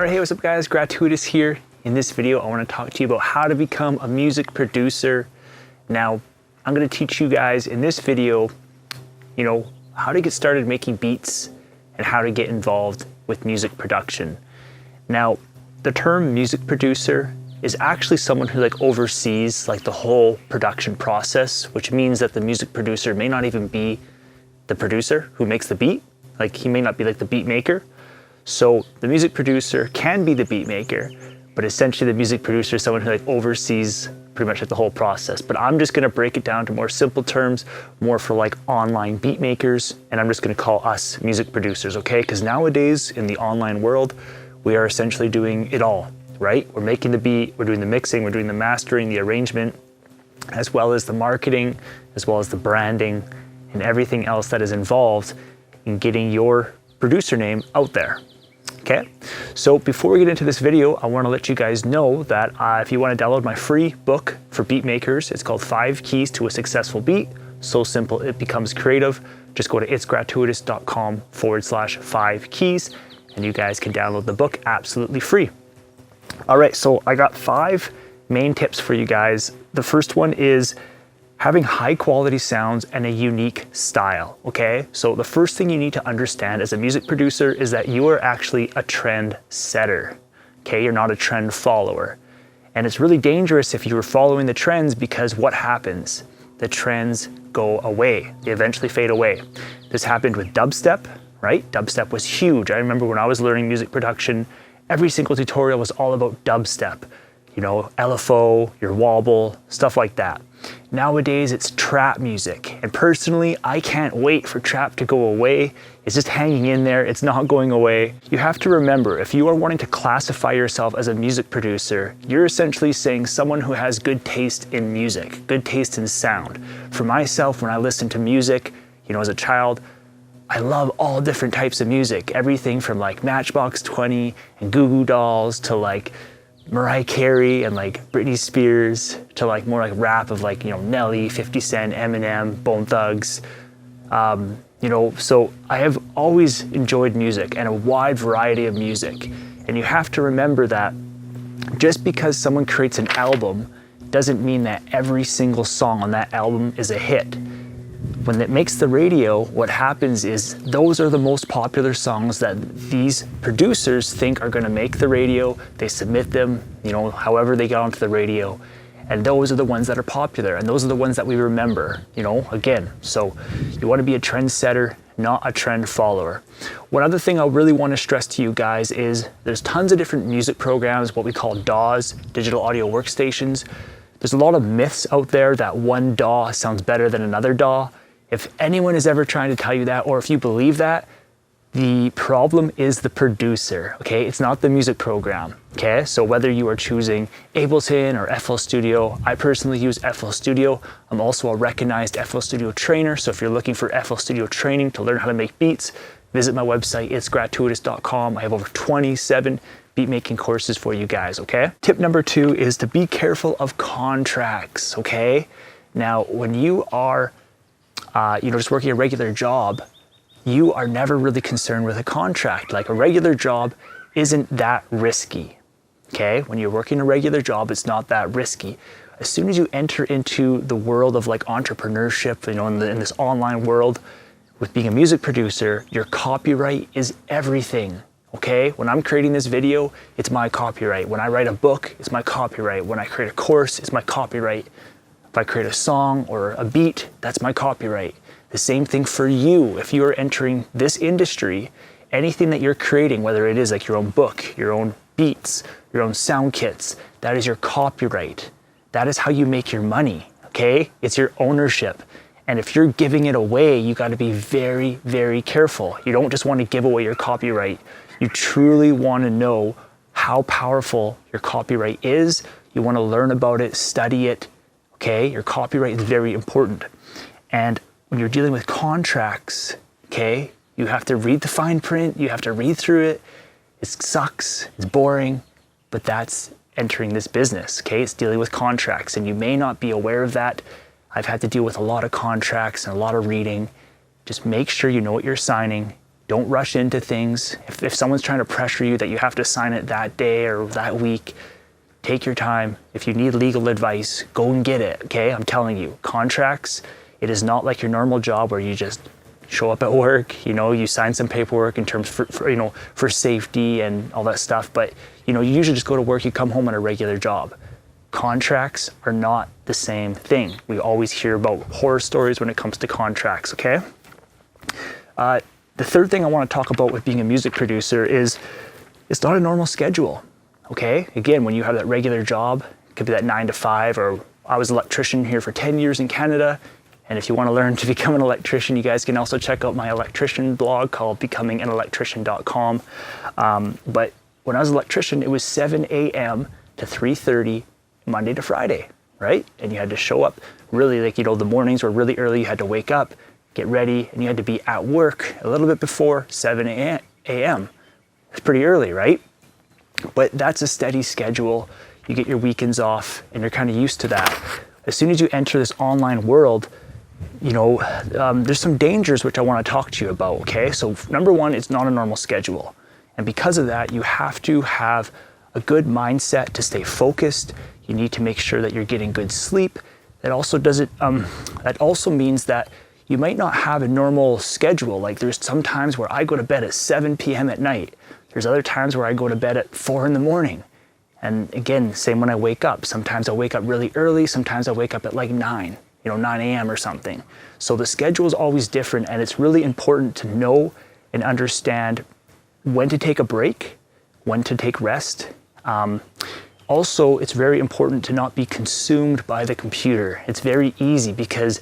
All right, hey, what's up guys? GratuiTous here. In this video, I want to talk to you about how to become a music producer. Now, I'm going to teach you guys in this video, how to get started making beats and how to get involved with music production. Now, the term music producer is actually someone who oversees the whole production process, which means that the music producer may not even be the producer who makes the beat. He may not be the beat maker. So the music producer can be the beat maker, but essentially the music producer is someone who oversees pretty much the whole process. But I'm just going to break it down to more simple terms, more for online beat makers, and I'm just going to call us music producers, okay? Because nowadays in the online world, we are essentially doing it all, right? We're making the beat, we're doing the mixing, we're doing the mastering, the arrangement, as well as the marketing, as well as the branding, and everything else that is involved in getting your producer name out there. Okay, so before we get into this video, I want to let you guys know that if you want to download my free book for beat makers, it's called 5 Keys to a Successful Beat. So simple, it becomes creative. Just go to itsgratuitous.com/5 keys and you guys can download the book absolutely free. All right, so I got 5 main tips for you guys. The first one is having high quality sounds and a unique style, okay? So the first thing you need to understand as a music producer is that you are actually a trend setter, okay? You're not a trend follower. And it's really dangerous if you were following the trends, because what happens? The trends go away. They eventually fade away. This happened with dubstep, right? Dubstep was huge. I remember when I was learning music production, every single tutorial was all about dubstep. LFO, your wobble, stuff like that. Nowadays, it's trap music. And personally, I can't wait for trap to go away. It's just hanging in there. It's not going away. You have to remember, if you are wanting to classify yourself as a music producer, you're essentially saying someone who has good taste in music, good taste in sound. For myself, when I listen to music, as a child, I love all different types of music. Everything from Matchbox 20 and Goo Goo Dolls to Mariah Carey and Britney Spears to more rap of Nelly, 50 Cent, Eminem, Bone Thugs. So I have always enjoyed music and a wide variety of music. And you have to remember that just because someone creates an album doesn't mean that every single song on that album is a hit. When it makes the radio, what happens is those are the most popular songs that these producers think are going to make the radio. They submit them, however they get onto the radio. And those are the ones that are popular. And those are the ones that we remember, again. So you want to be a trendsetter, not a trend follower. One other thing I really want to stress to you guys is there's tons of different music programs, what we call DAWs, digital audio workstations. There's a lot of myths out there that one DAW sounds better than another DAW. If anyone is ever trying to tell you that, or if you believe that, the problem is the producer, okay? It's not the music program, okay? So whether you are choosing Ableton or FL Studio, I personally use FL Studio. I'm also a recognized FL Studio trainer, so if you're looking for FL Studio training to learn how to make beats, visit my website, itsgratuitous.com. I have over 27 beat making courses for you guys, okay? Tip number 2 is to be careful of contracts, okay? Now, when you are just working a regular job, you are never really concerned with a contract. A regular job isn't that risky, okay? When you're working a regular job, it's not that risky. As soon as you enter into the world of entrepreneurship, in this online world with being a music producer, your copyright is everything, okay? When I'm creating this video, it's my copyright. When I write a book, it's my copyright. When I create a course, it's my copyright. If I create a song or a beat, that's my copyright. The same thing for you. If you are entering this industry, anything that you're creating, whether it is your own book, your own beats, your own sound kits, that is your copyright. That is how you make your money, okay? It's your ownership. And if you're giving it away, you got to be very, very careful. You don't just want to give away your copyright. You truly want to know how powerful your copyright is. You want to learn about it, study it. Okay, your copyright is very important. And when you're dealing with contracts, okay, you have to read the fine print, you have to read through it. It sucks, it's boring, but that's entering this business, okay? It's dealing with contracts, and you may not be aware of that. I've had to deal with a lot of contracts and a lot of reading. Just make sure you know what you're signing. Don't rush into things. If someone's trying to pressure you that you have to sign it that day or that week, take your time. If you need legal advice, go and get it, okay? I'm telling you, contracts, it is not like your normal job where you just show up at work, you sign some paperwork in terms for safety and all that stuff, but you usually just go to work, you come home on a regular job. Contracts are not the same thing. We always hear about horror stories when it comes to contracts, okay? The third thing I want to talk about with being a music producer is it's not a normal schedule, okay? Again, when you have that regular job, it could be that 9 to 5, or I was an electrician here for 10 years in Canada. And if you want to learn to become an electrician, you guys can also check out my electrician blog called becominganelectrician.com. But when I was an electrician, it was 7 a.m. to 3:30 Monday to Friday, right? And you had to show up really the mornings were really early. You had to wake up, get ready, and you had to be at work a little bit before 7 a.m. It's pretty early, right? But that's a steady schedule. You get your weekends off and you're kind of used to that. As soon as you enter this online world, there's some dangers which I want to talk to you about, okay? So number one, it's not a normal schedule. And because of that, you have to have a good mindset to stay focused. You need to make sure that you're getting good sleep. That also means that you might not have a normal schedule. Like there's some times where I go to bed at 7 p.m. at night. There's other times where I go to bed at 4 in the morning. And again, same when I wake up. Sometimes I wake up really early. Sometimes I wake up at like 9 a.m. or something. So the schedule is always different, and it's really important to know and understand when to take a break, when to take rest. Also, it's very important to not be consumed by the computer. It's very easy because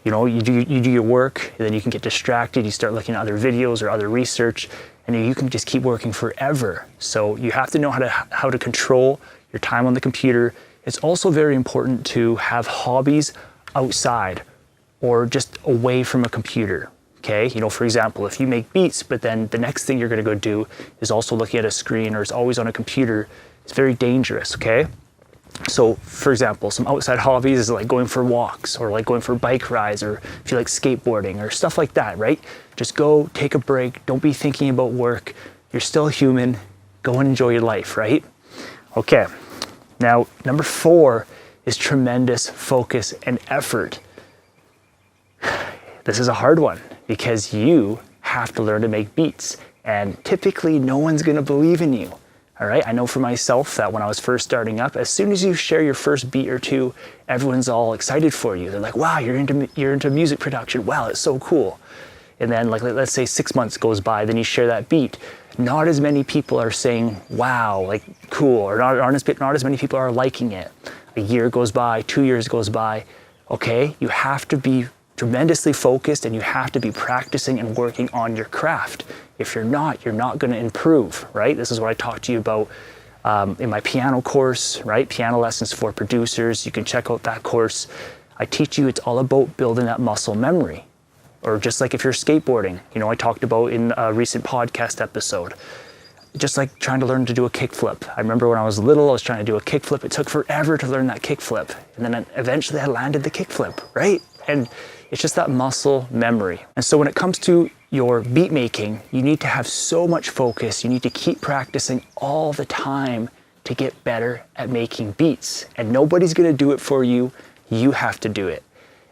you do your work, and then you can get distracted. You start looking at other videos or other research, and you can just keep working forever. So you have to know how to control your time on the computer. It's also very important to have hobbies outside or just away from a computer, okay? For example, if you make beats, but then the next thing you're gonna go do is also looking at a screen or is always on a computer, it's very dangerous, okay? So for example, some outside hobbies is like going for walks or like going for bike rides, or if you like skateboarding or stuff like that, right? Just go, take a break, don't be thinking about work. You're still human, go and enjoy your life, right? Okay, now number 4 is tremendous focus and effort. This is a hard one because you have to learn to make beats, and typically no one's gonna believe in you. All right, I know for myself that when I was first starting up, as soon as you share your first beat or two, everyone's all excited for you. They're like, wow, you're into music production. Wow, it's so cool. And then let's say 6 months goes by, then you share that beat. Not as many people are saying, wow, like cool, or not as many people are liking it. A year goes by, 2 years goes by. Okay, you have to be tremendously focused, and you have to be practicing and working on your craft. If you're not going to improve, right? This is what I talked to you about in my piano course, right? Piano lessons for producers. You can check out that course. I teach you it's all about building that muscle memory. Or just like if you're skateboarding, I talked about in a recent podcast episode. Just like trying to learn to do a kickflip. I remember when I was little, I was trying to do a kickflip. It took forever to learn that kickflip. And then eventually I landed the kickflip, right? And it's just that muscle memory. And so when it comes to your beat making, you need to have so much focus. You need to keep practicing all the time to get better at making beats. And nobody's gonna do it for you. You have to do it.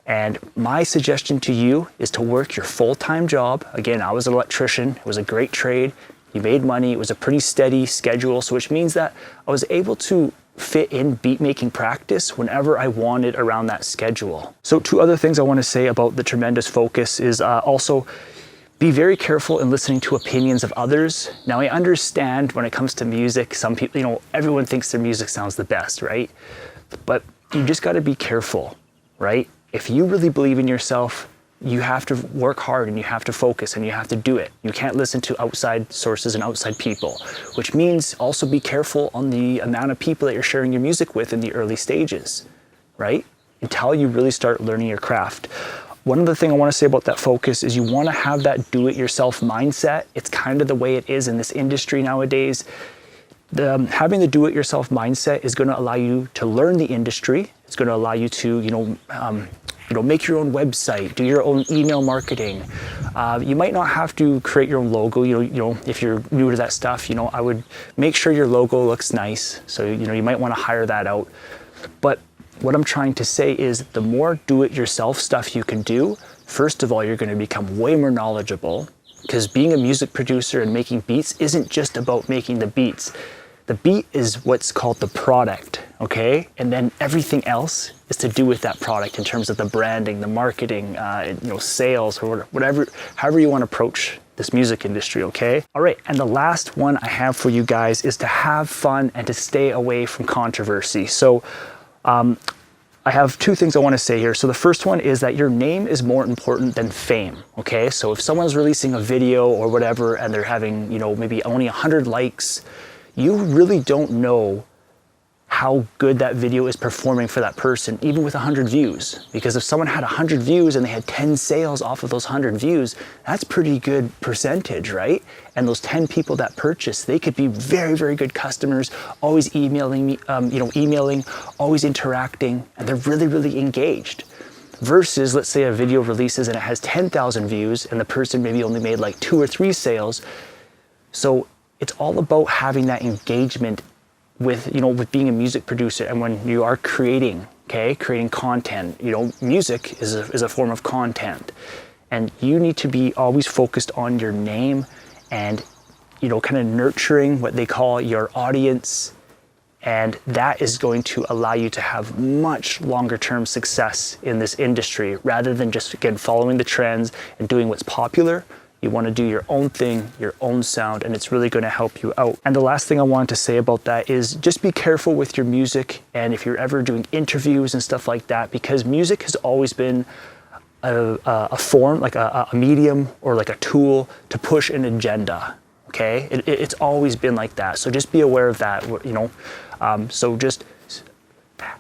And my suggestion to you is to work your full-time job. Again, I was an electrician. It was a great trade. You made money. It was a pretty steady schedule. So which means that I was able to fit in beat making practice whenever I wanted around that schedule. So 2 other things I want to say about the tremendous focus is also be very careful in listening to opinions of others. Now I understand when it comes to music, some people, everyone thinks their music sounds the best, right? But you just got to be careful, right? If you really believe in yourself, you have to work hard and you have to focus and you have to do it. You can't listen to outside sources and outside people, which means also be careful on the amount of people that you're sharing your music with in the early stages, right? Until you really start learning your craft. One other thing I want to say about that focus is you want to have that do-it-yourself mindset. It's kind of the way it is in this industry nowadays. Having the do-it-yourself mindset is going to allow you to learn the industry. It's going to allow you to, make your own website, do your own email marketing. You might not have to create your own logo. If you're new to that stuff, I would make sure your logo looks nice. So, you might want to hire that out. But what I'm trying to say is the more do-it-yourself stuff you can do, first of all, you're going to become way more knowledgeable, because being a music producer and making beats isn't just about making the beats. The beat is what's called the product, okay? And then everything else is to do with that product in terms of the branding, the marketing, sales, or whatever, however you want to approach this music industry, okay? All right, and the last one I have for you guys is to have fun and to stay away from controversy. So I have two things I want to say here. So the first one is that your name is more important than fame, okay? So if someone's releasing a video or whatever and they're having, maybe only 100 likes, you really don't know how good that video is performing for that person, even with 100 views. Because if someone had 100 views and they had 10 sales off of those 100 views, that's pretty good percentage, right? And those 10 people that purchase, they could be very, very good customers, always emailing me, always interacting, and they're really, really engaged. Versus, let's say a video releases and it has 10,000 views and the person maybe only made like 2 or 3 sales. So it's all about having that engagement with being a music producer, and when you are creating content, music is a form of content, and you need to be always focused on your name and kind of nurturing what they call your audience, and that is going to allow you to have much longer term success in this industry rather than just following the trends and doing what's popular. You want to do your own thing, your own sound, and it's really going to help you out. And the last thing I wanted to say about that is just be careful with your music, and if you're ever doing interviews and stuff like that, because music has always been a form, like a medium or like a tool to push an agenda, okay? It's always been like that, so just be aware of that, so just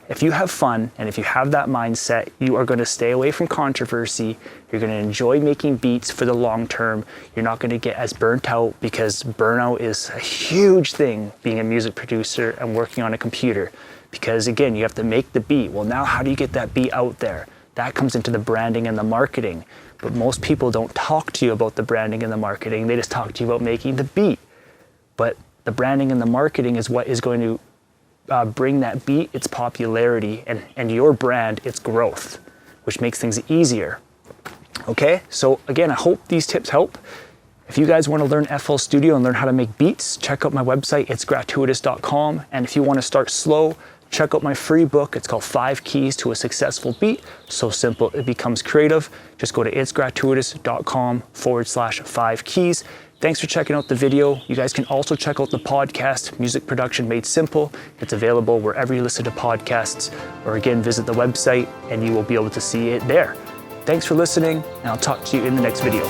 if you have fun and if you have that mindset, you are going to stay away from controversy. You're going to enjoy making beats for the long term. You're not going to get as burnt out, because burnout is a huge thing being a music producer and working on a computer. Because again, you have to make the beat. Well, now how do you get that beat out there? That comes into the branding and the marketing. But most people don't talk to you about the branding and the marketing. They just talk to you about making the beat. But the branding and the marketing is what is going to bring that beat its popularity, and your brand its growth, which makes things easier. Okay, so again, I hope these tips help. If you guys want to learn FL Studio and learn how to make beats, check out my website, it's GratuiTous.com. And if you want to start slow, check out my free book. It's called 5 Keys to a Successful Beat. So simple, it becomes creative. Just go to itsgratuitous.com/5 keys. Thanks for checking out the video. You guys can also check out the podcast, Music Production Made Simple. It's available wherever you listen to podcasts, or again, visit the website and you will be able to see it there. Thanks for listening, and I'll talk to you in the next video.